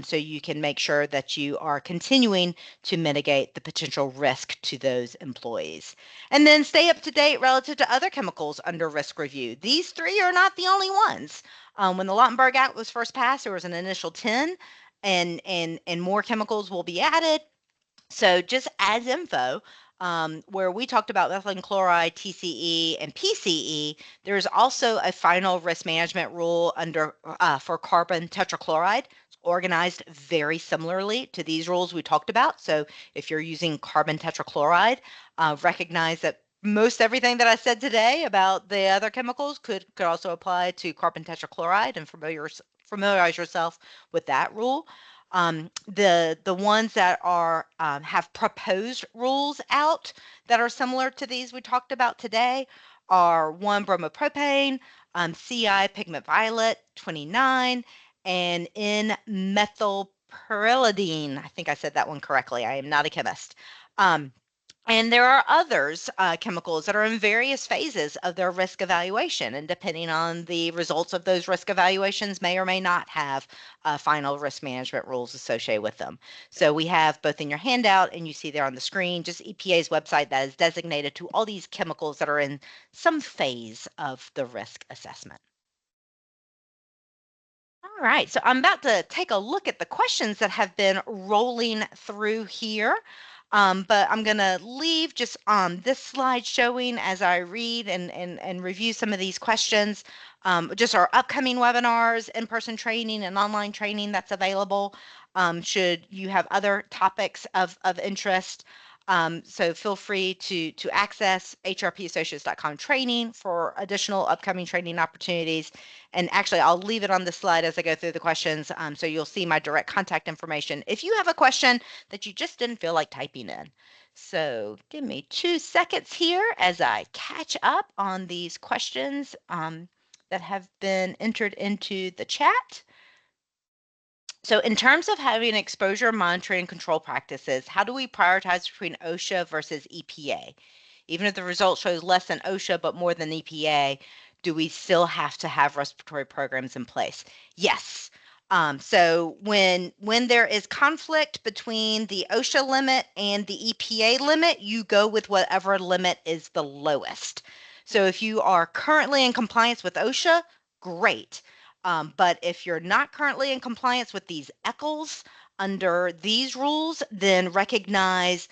so you can make sure that you are continuing to mitigate the potential risk to those employees. And then stay up to date relative to other chemicals under risk review. These 3 are not the only ones. When the Lautenberg Act was first passed, there was an initial 10, and more chemicals will be added. So just as info, where we talked about methylene chloride, TCE, and PCE, there's also a final risk management rule for carbon tetrachloride. It's organized very similarly to these rules we talked about. So if you're using carbon tetrachloride, recognize that most everything that I said today about the other chemicals could also apply to carbon tetrachloride, and familiarize yourself with that rule. The ones that are have proposed rules out that are similar to these we talked about today are 1-bromopropane, CI pigment violet 29, and N-methylpyrrolidine. I think I said that one correctly. I am not a chemist. And there are others, chemicals that are in various phases of their risk evaluation, and depending on the results of those risk evaluations, may or may not have final risk management rules associated with them. So we have both in your handout, and you see there on the screen, just EPA's website that is designated to all these chemicals that are in some phase of the risk assessment. All right, so I'm about to take a look at the questions that have been rolling through here. But I'm going to leave just this slide showing as I read and review some of these questions, just our upcoming webinars, in-person training, and online training that's available should you have other topics of interest. So feel free to access hrpassociates.com training for additional upcoming training opportunities. And actually, I'll leave it on the slide as I go through the questions, so you'll see my direct contact information if you have a question that you just didn't feel like typing in. So give me 2 seconds here as I catch up on these questions that have been entered into the chat. So in terms of having exposure monitoring and control practices, how do we prioritize between OSHA versus EPA? Even if the result shows less than OSHA but more than EPA, do we still have to have respiratory programs in place? Yes. So when there is conflict between the OSHA limit and the EPA limit, you go with whatever limit is the lowest. So if you are currently in compliance with OSHA, great. But if you're not currently in compliance with these ECHLs under these rules, then recognize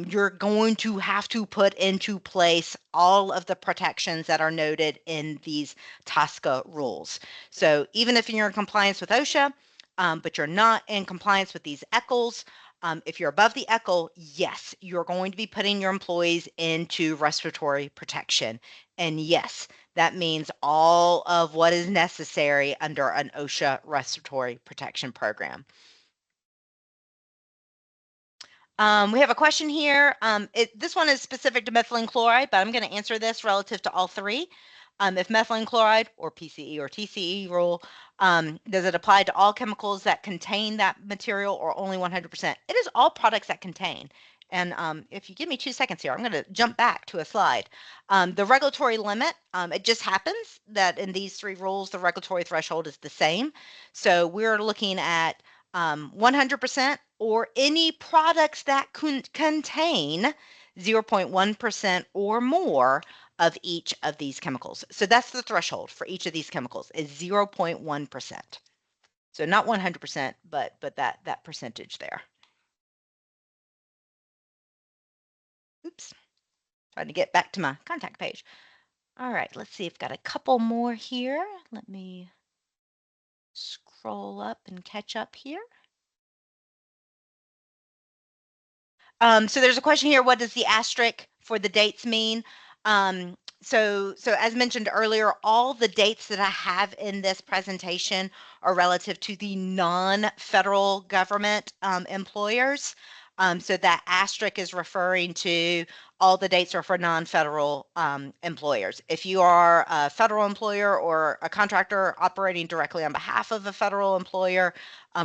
you're going to have to put into place all of the protections that are noted in these TSCA rules. So even if you're in compliance with OSHA, but you're not in compliance with these ECHLs, if you're above the ECHL, yes, you're going to be putting your employees into respiratory protection. And yes, that means all of what is necessary under an OSHA respiratory protection program. We have a question here. This one is specific to methylene chloride, but I'm going to answer this relative to all three. If methylene chloride or PCE or TCE rule, does it apply to all chemicals that contain that material or only 100%? It is all products that contain. And if you give me 2 seconds here, I'm going to jump back to a slide. The regulatory limit, it just happens that in these three rules, the regulatory threshold is the same. So we're looking at 100% or any products that contain 0.1% or more of each of these chemicals. So that's the threshold for each of these chemicals is 0.1%. So not 100%, but that percentage there. Oops, trying to get back to my contact page. All right, let's see. I've got a couple more here. Let me scroll up and catch up here. So there's a question here, what does the asterisk for the dates mean? So as mentioned earlier, all the dates that I have in this presentation are relative to the non-federal government employers. So that asterisk is referring to all the dates are for non-federal employers. If you are a federal employer or a contractor operating directly on behalf of a federal employer,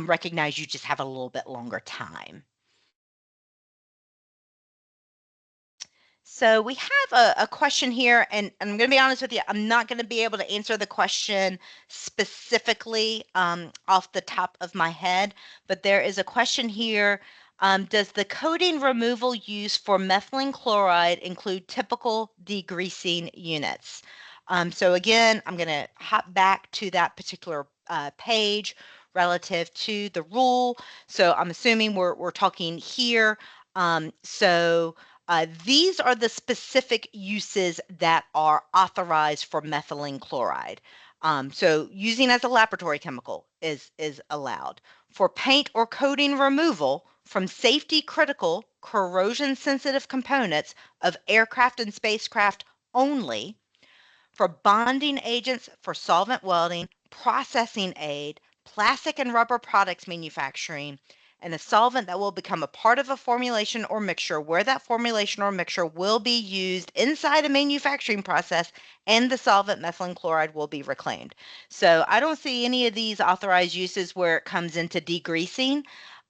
recognize you just have a little bit longer time. So we have a question here, and I'm going to be honest with you, I'm not going to be able to answer the question specifically off the top of my head, but there is a question here. Does the coating removal use for methylene chloride include typical degreasing units? So again, I'm going to hop back to that particular page relative to the rule. So I'm assuming we're talking here. These are the specific uses that are authorized for methylene chloride. So using as a laboratory chemical is allowed. For paint or coating removal from safety critical corrosion sensitive components of aircraft and spacecraft only. For bonding agents for solvent welding, processing aid, plastic and rubber products manufacturing, and a solvent that will become a part of a formulation or mixture where that formulation or mixture will be used inside a manufacturing process and the solvent methylene chloride will be reclaimed. So I don't see any of these authorized uses where it comes into degreasing.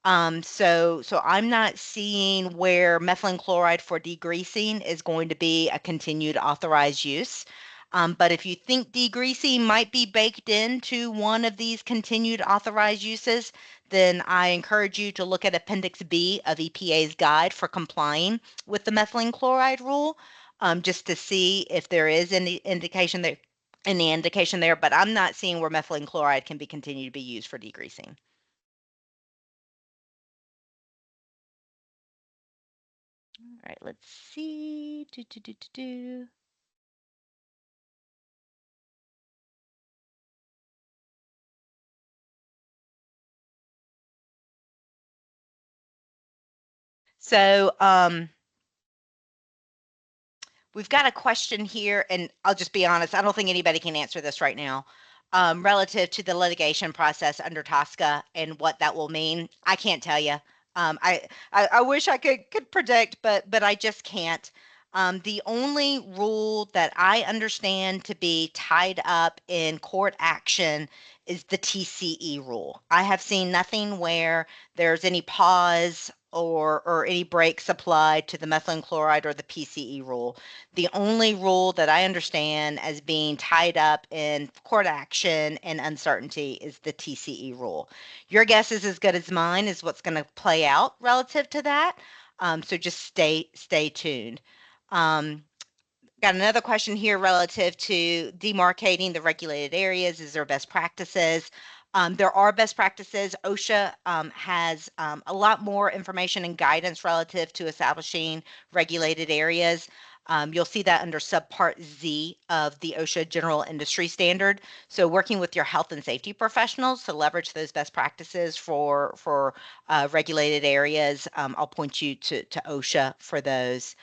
So I'm not seeing where methylene chloride for degreasing is going to be a continued authorized use. But if you think degreasing might be baked into one of these continued authorized uses, then I encourage you to look at Appendix B of EPA's guide for complying with the methylene chloride rule, just to see if there is any indication there. But I'm not seeing where methylene chloride can be continued to be used for degreasing. All right, let's see. So, we've got a question here, and I'll just be honest, I don't think anybody can answer this right now. Relative to the litigation process under TSCA and what that will mean, I can't tell you. I wish I could predict, but I just can't. The only rule that I understand to be tied up in court action is the TCE rule. I have seen nothing where there's any pause or any breaks applied to the methylene chloride or the PCE rule. The only rule that I understand as being tied up in court action and uncertainty is the TCE rule. Your guess is as good as mine is what's going to play out relative to that. So just stay tuned. Um, Got another question here relative to demarcating the regulated areas. Is there best practices? There are best practices. OSHA has a lot more information and guidance relative to establishing regulated areas. You'll see that under subpart Z of the OSHA General Industry Standard. So working with your health and safety professionals to leverage those best practices for regulated areas. I'll point you to OSHA for those.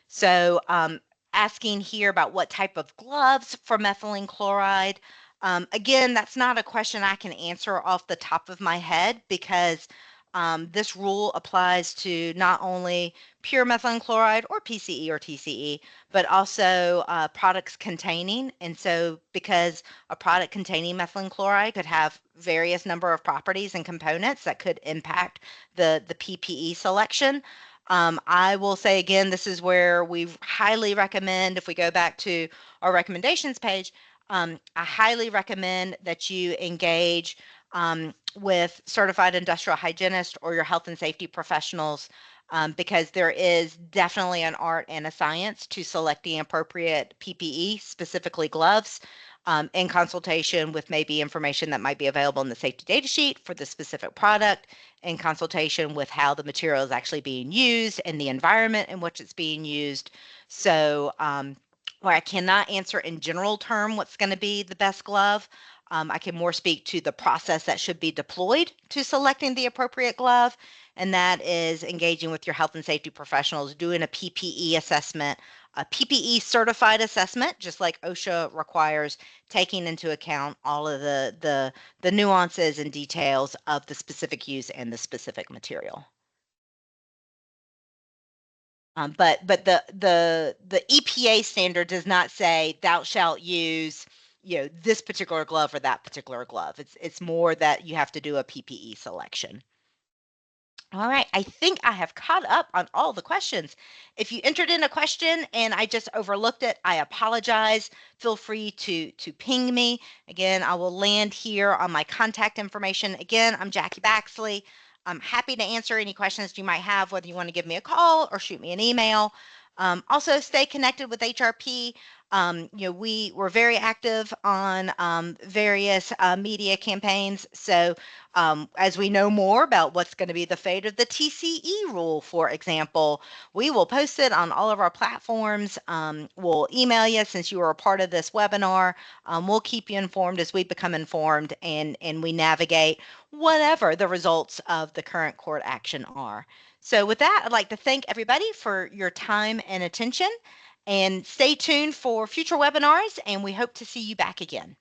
So, asking here about what type of gloves for methylene chloride. Again, that's not a question I can answer off the top of my head because this rule applies to not only pure methylene chloride or PCE or TCE, but also products containing. And so, because a product containing methylene chloride could have various number of properties and components that could impact the PPE selection. I will say again, this is where we highly recommend, if we go back to our recommendations page, I highly recommend that you engage with certified industrial hygienist or your health and safety professionals because there is definitely an art and a science to selecting appropriate PPE, specifically gloves, in consultation with maybe information that might be available in the safety data sheet for the specific product, in consultation with how the material is actually being used and the environment in which it's being used. So, where I cannot answer in general term what's going to be the best glove, I can more speak to the process that should be deployed to selecting the appropriate glove, and that is engaging with your health and safety professionals, doing a PPE assessment, a PPE certified assessment, just like OSHA requires, taking into account all of the nuances and details of the specific use and the specific material. But the EPA standard does not say thou shalt use this particular glove or that particular glove. It's more that you have to do a PPE selection. All right, I think I have caught up on all the questions. If you entered in a question and I just overlooked it, I apologize. Feel free to ping me. Again, I will land here on my contact information. Again, I'm Jackie Baxley. I'm happy to answer any questions you might have, whether you want to give me a call or shoot me an email. Also, stay connected with HRP. We're very active on various media campaigns. So as we know more about what's going to be the fate of the TCE rule, for example, we will post it on all of our platforms. We'll email you since you are a part of this webinar. We'll keep you informed as we become informed and we navigate whatever the results of the current court action are. So with that, I'd like to thank everybody for your time and attention. And stay tuned for future webinars, and we hope to see you back again.